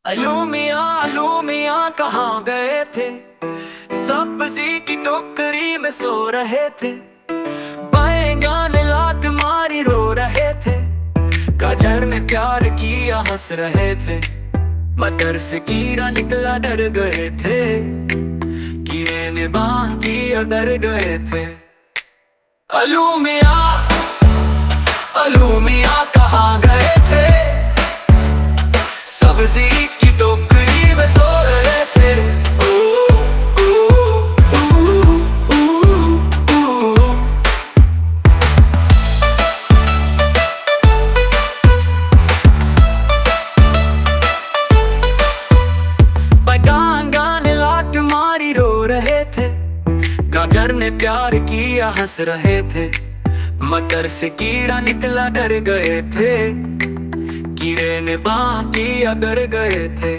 अलू मियाँ कहाँ गए थे? सब्जी की टोकरी में सो रहे थे। बैंगन लात मारी रो रहे थे। गाजर ने प्यार किया हंस रहे थे। मटर से कीड़ा निकला डर गए थे। कीड़े ने बांध किया डर गए थे। अलू मियाँ कहाँ गए थे? सब्जी की टोकरी में सो रहे थे। बैंगन ने लात मारी रो रहे थे। गाजर ने प्यार किया हंस रहे थे। मटर से कीड़ा निकला डर गए थे। कीड़े ने बांध किया डर गए थे।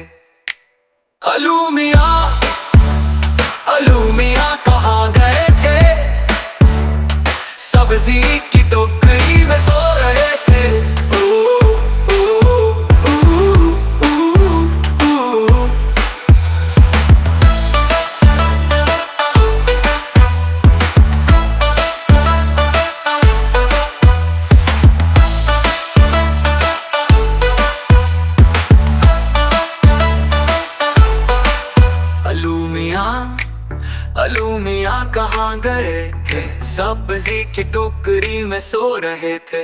अलू मियाँ कहाँ गए थे? सब्जी की टोकरी में सो रहे थे। अलू मियाँ कहाँ गए थे? सब्जी की टोकरी में सो रहे थे।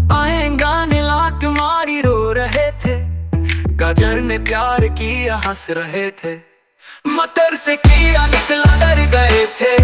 बैंगन ने लात मारी रो रहे थे। गाजर ने प्यार किया हंस रहे थे। मटर से कीड़ा निकला डर गए थे।